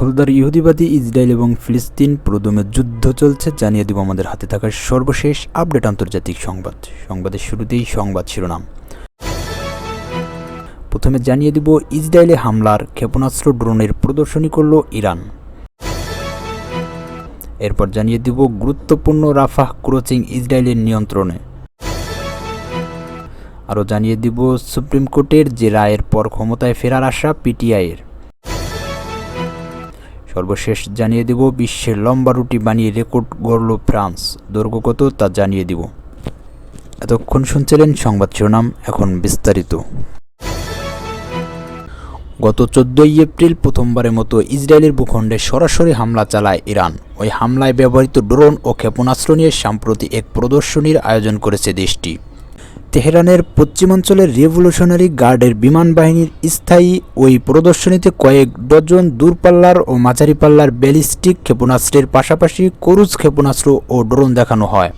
দখলদার ইহুদিবাদী ইসরায়েল এবং ফিলিস্তিন প্রদমে যুদ্ধ চলছে জানিয়ে দেব আমাদের হাতে থাকা সর্বশেষ আপডেট আন্তর্জাতিক সংবাদ। সংবাদের শুরুতেই সংবাদ শিরোনাম। প্রথমে জানিয়ে দেব ইসরায়েলে হামলার ক্ষেপণাস্ত্র ড্রোনের প্রদর্শনী করল ইরান। এরপর জানিয়ে দেব গুরুত্বপূর্ণ রাফাহ ক্রসিং ইসরায়েলের নিয়ন্ত্রণে। আরও জানিয়ে দেব সুপ্রিম কোর্টের যে রায়ের পর ক্ষমতায় ফেরার আশা পিটিআইয়ের। সর্বশেষ জানিয়ে দেব বিশ্বের লম্বা রুটি বানিয়ে রেকর্ড গড়ল ফ্রান্স, দৈর্ঘ্য কত তা জানিয়ে দেব। এতক্ষণ শুনছিলেন সংবাদ শিরোনাম, এখন বিস্তারিত। গত 14 এপ্রিল প্রথমবারের মতো ইসরায়েলের ভূখণ্ডে সরাসরি হামলা চালায় ইরান। ওই হামলায় ব্যবহৃত ড্রোন ও ক্ষেপণাস্ত্র নিয়ে সম্প্রতি এক প্রদর্শনীর আয়োজন করেছে দেশটি। তেহরানের পশ্চিমাঞ্চলের রেভলিউশনারি গার্ডের বিমান বাহিনীর স্থায়ী ওই প্রদর্শনীতে কয়েক ডজন দূরপাল্লার ও মাঝারি পাল্লার ব্যালিস্টিক ক্ষেপণাস্ত্রের পাশাপাশি ক্রুজ ক্ষেপণাস্ত্র ও ড্রোন দেখানো হয়।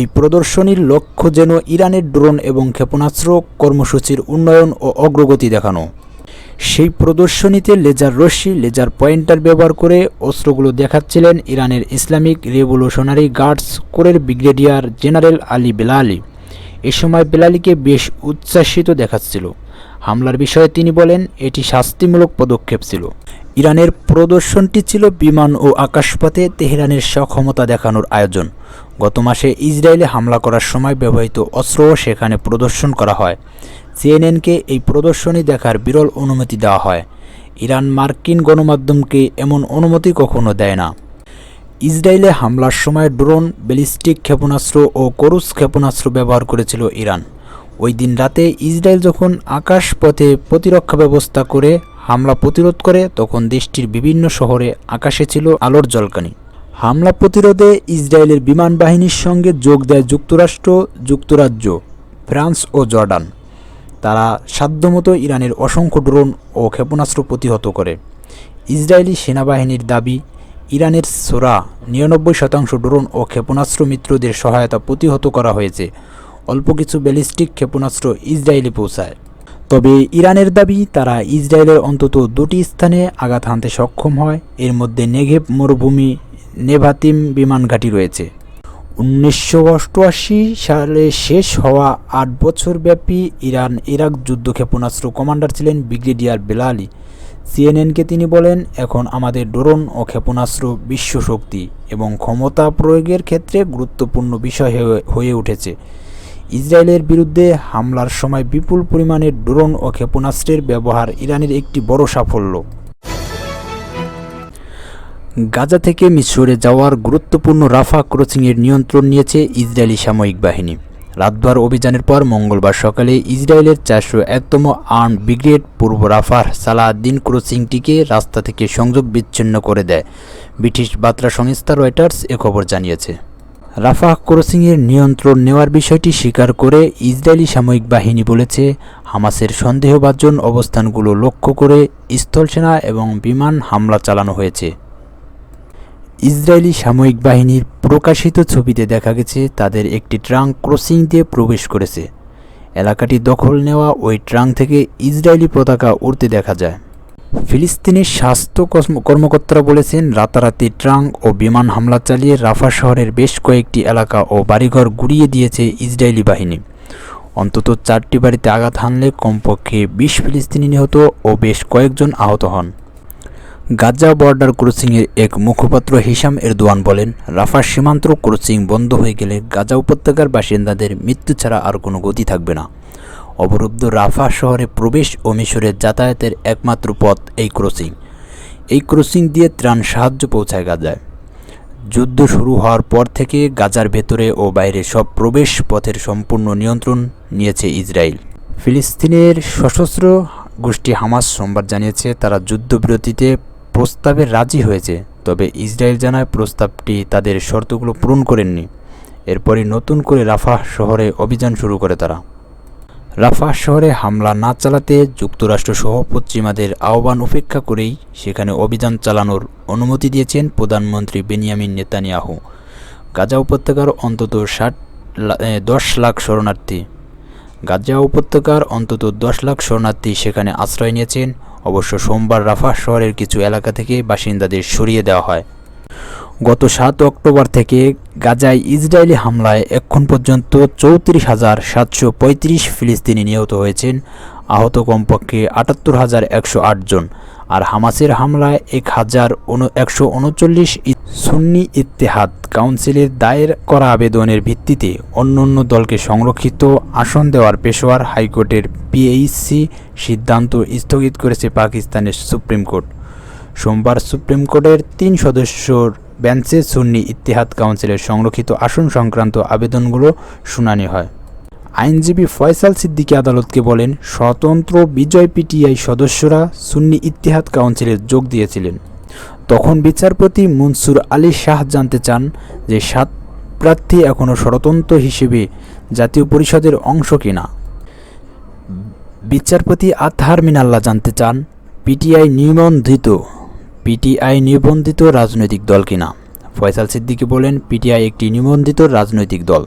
এই প্রদর্শনীর লক্ষ্য যেন ইরানের ড্রোন এবং ক্ষেপণাস্ত্র কর্মসূচির উন্নয়ন ও অগ্রগতি দেখানো। সেই প্রদর্শনীতে লেজার রশ্মি, লেজার পয়েন্টার ব্যবহার করে অস্ত্রগুলো দেখাচ্ছিলেন ইরানের ইসলামিক রেভলিউশনারি গার্ডস কোরের ব্রিগেডিয়ার জেনারেল আলী বেলালি। এ সময় বেলালিকে বেশ উচ্ছ্বাসিত দেখাচ্ছিল। হামলার বিষয়ে তিনি বলেন, এটি শাস্তিমূলক পদক্ষেপ ছিল। ইরানের প্রদর্শনটি ছিল বিমান ও আকাশপথে তেহরানের সক্ষমতা দেখানোর আয়োজন। গত মাসে ইসরায়েলে হামলা করার সময় ব্যবহৃত অস্ত্রও সেখানে প্রদর্শন করা হয়। সিএনএনকে এই প্রদর্শনী দেখার বিরল অনুমতি দেওয়া হয়। ইরান মার্কিন গণমাধ্যমকে এমন অনুমতি কখনো দেয় না। ইসরায়েলে হামলার সময় ড্রোন, ব্যালিস্টিক ক্ষেপণাস্ত্র ও ক্রুজ ক্ষেপণাস্ত্র ব্যবহার করেছিল ইরান। ওই দিন রাতে ইসরায়েল যখন আকাশপথে প্রতিরক্ষা ব্যবস্থা করে হামলা প্রতিরোধ করে, তখন দেশটির বিভিন্ন শহরে আকাশে ছিল আলোর ঝলকানি। হামলা প্রতিরোধে ইসরায়েলের বিমান বাহিনীর সঙ্গে যোগ দেয় যুক্তরাজ্য, ফ্রান্স ও জর্ডান। তারা সাধ্যমতো ইরানের অসংখ্য ড্রোন ও ক্ষেপণাস্ত্র প্রতিহত করে। ইসরায়েলি সেনাবাহিনীর দাবি, ইরানের 99% ড্রোন ও ক্ষেপণাস্ত্র মিত্রদের সহায়তা প্রতিহত করা হয়েছে। অল্প কিছু ব্যালিস্টিক ক্ষেপণাস্ত্র ইসরায়েলে পৌঁছায়। তবে ইরানের দাবি, তারা ইসরায়েলের অন্তত 2টি স্থানে আঘাত হানতে সক্ষম হয়। এর মধ্যে নেগেভ মরুভূমি, নেভাতিম বিমান ঘাঁটি রয়েছে। 1988 সালে শেষ হওয়া 8 বছরব্যাপী ইরান-ইরাক যুদ্ধ ক্ষেপণাস্ত্র কমান্ডার ছিলেন ব্রিগেডিয়ার বেলালি। সিএনএনকে তিনি বলেন, এখন আমাদের ড্রোন ও ক্ষেপণাস্ত্র বিশ্বশক্তি এবং ক্ষমতা প্রয়োগের ক্ষেত্রে গুরুত্বপূর্ণ বিষয় হয়ে উঠেছে। ইসরায়েলের বিরুদ্ধে হামলার সময় বিপুল পরিমাণে ড্রোন ও ক্ষেপণাস্ত্রের ব্যবহার ইরানের একটি বড় সাফল্য। গাজা থেকে মিসরে যাওয়ার গুরুত্বপূর্ণ রাফাহ ক্রসিংয়ের নিয়ন্ত্রণ নিয়েছে ইসরায়েলি সামরিক বাহিনী। রাতভর অভিযানের পর মঙ্গলবার সকালে ইসরায়েলের 401তম আর্মড ব্রিগেড পূর্ব রাফার সালাহ-আদ-দিন ক্রসিংটিকে রাস্তা থেকে সংযোগ বিচ্ছিন্ন করে দেয়। ব্রিটিশ বার্তা সংস্থা রয়টার্স এ খবর জানিয়েছে। রাফাহ ক্রসিংয়ের নিয়ন্ত্রণ নেওয়ার বিষয়টি স্বীকার করে ইসরায়েলি সামরিক বাহিনী বলেছে, হামাসের সন্দেহভাজন অবস্থানগুলো লক্ষ্য করে স্থলসেনা এবং বিমান হামলা চালানো হয়েছে। ইসরায়েলি সামরিক বাহিনীর প্রকাশিত ছবিতে দেখা গেছে, তাদের একটি ট্রাঙ্ক ক্রসিং দিয়ে প্রবেশ করেছে। এলাকাটি দখল নেওয়া ওই ট্রাঙ্ক থেকে ইসরায়েলি পতাকা উড়তে দেখা যায়। ফিলিস্তিনের স্বাস্থ্য কর্মকর্তারা বলেছেন, রাতারাতি ট্রাঙ্ক ও বিমান হামলা চালিয়ে রাফা শহরের বেশ কয়েকটি এলাকা ও বাড়িঘর গুঁড়িয়ে দিয়েছে ইসরায়েলি বাহিনী। অন্তত 4টি বাড়িতে আঘাত হানলে কমপক্ষে 20 ফিলিস্তিনি নিহত ও বেশ কয়েকজন আহত হন। গাজা বর্ডার ক্রসিংয়ের এক মুখপাত্র হিশাম এরদোয়ান বলেন, রাফার সীমান্ত ক্রসিং বন্ধ হয়ে গেলে গাজা উপত্যকার বাসিন্দাদের মৃত্যু ছাড়া আর কোনো গতি থাকবে না। অবরুদ্ধ রাফা শহরে প্রবেশ ও মিশরের যাতায়াতের একমাত্র পথ এই ক্রসিং। এই ক্রসিং দিয়ে ত্রাণ সাহায্য পৌঁছায় গাজায়। যুদ্ধ শুরু হওয়ার পর থেকে গাজার ভেতরে ও বাইরে সব প্রবেশ পথের সম্পূর্ণ নিয়ন্ত্রণ নিয়েছে ইসরায়েল। ফিলিস্তিনের সশস্ত্র গোষ্ঠী হামাস সোমবার জানিয়েছে, তারা যুদ্ধবিরতিতে প্রস্তাবে রাজি হয়েছে। তবে ইসরায়েল জানায়, প্রস্তাবটি তাদের শর্তগুলো পূরণ করেননি। এরপরই নতুন করে রাফাহ শহরে অভিযান শুরু করে তারা। রাফাহ শহরে হামলা না চালাতে যুক্তরাষ্ট্রসহ পশ্চিমাদের আহ্বান উপেক্ষা করেই সেখানে অভিযান চালানোর অনুমতি দিয়েছেন প্রধানমন্ত্রী বেনিয়ামিন নেতানিয়াহু। গাজা উপত্যকার অন্তত 10 লাখ শরণার্থী সেখানে আশ্রয় নিয়েছেন। অবশ্য সোমবার রাফাহ শহরের কিছু এলাকা থেকে বাসিন্দাদের সরিয়ে দেওয়া হয়। গত ৭ অক্টোবর থেকে গাজায় ইসরায়েলি হামলায় এখন পর্যন্ত ৩৪,৭৩৫ ফিলিস্তিনি নিহত হয়েছেন, আহত কমপক্ষে ৭৮,১০৮ জন। আর হামাসের হামলায় ১,১৩৯ সুন্নি ইত্তেহাদ কাউন্সিলের দায়ের করা আবেদনের ভিত্তিতে অন্যান্য দলকে সংরক্ষিত আসন দেওয়ার পেশোয়ার হাইকোর্টের পিএইচসি সিদ্ধান্ত স্থগিত করেছে পাকিস্তানের সুপ্রিম কোর্ট। সোমবার সুপ্রিম কোর্টের ৩ সদস্যর বেঞ্চে সুন্নি ইত্তেহাদ কাউন্সিলের সংরক্ষিত আসন সংক্রান্ত আবেদনগুলো শুনানি হয়। আইনজীবী ফয়সাল সিদ্দিকী আদালতকে বলেন, স্বতন্ত্র বিজয় পিটিআই সদস্যরা সুন্নি ইত্তেহাদ কাউন্সিলে যোগ দিয়েছিলেন। তখন বিচারপতি মনসুর আলী শাহ জানতে চান যে ৭ প্রার্থী এখনও স্বতন্ত্র হিসেবে জাতীয় পরিষদের অংশ কিনা। বিচারপতি আতহার মিনাল্লাহ জানতে চান পিটিআই নিবন্ধিত রাজনৈতিক দল কিনা। ফয়সাল সিদ্দিকী বলেন, পিটিআই একটি নিবন্ধিত রাজনৈতিক দল।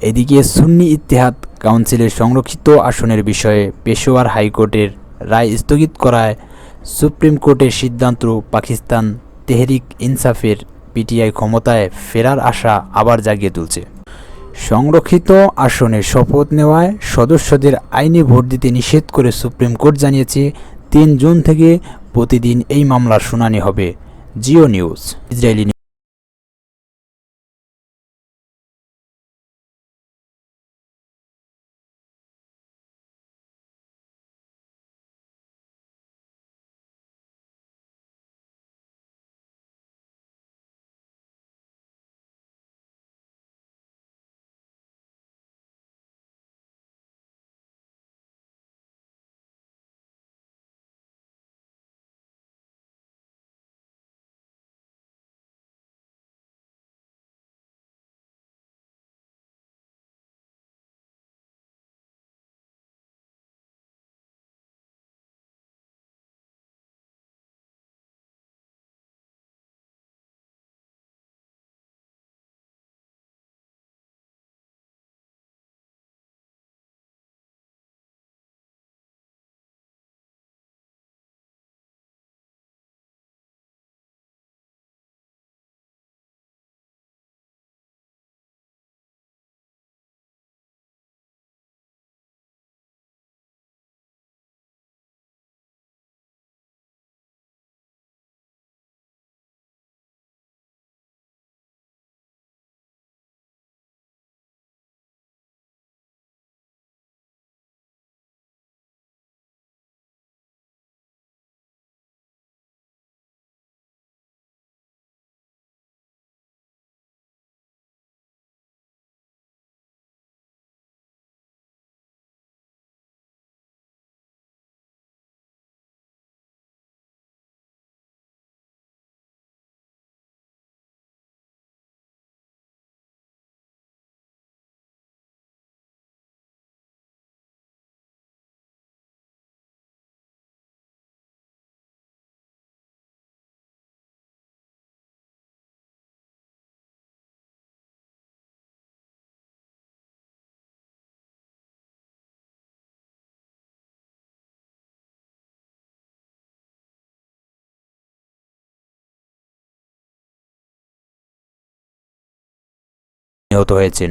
এদিকে সুন্নি ইত্তেহাদ কাউন্সিলের সংরক্ষিত আসনের বিষয়ে পেশোয়ার হাইকোর্টের রায় স্থগিত করায় সুপ্রিম কোর্টের সিদ্ধান্ত পাকিস্তান তেহরিক ইনসাফের পিটিআই ক্ষমতায় ফেরার আশা আবার জাগিয়ে তুলছে। সংরক্ষিত আসনে শপথ নেওয়ায় সদস্যদের আইনি ভোট দিতে নিষেধ করে সুপ্রিম কোর্ট জানিয়েছে ৩ জুন থেকে প্রতিদিন এই মামলার শুনানি হবে। জিও নিউজ। ইসরায়েলি নিহত হয়েছেন।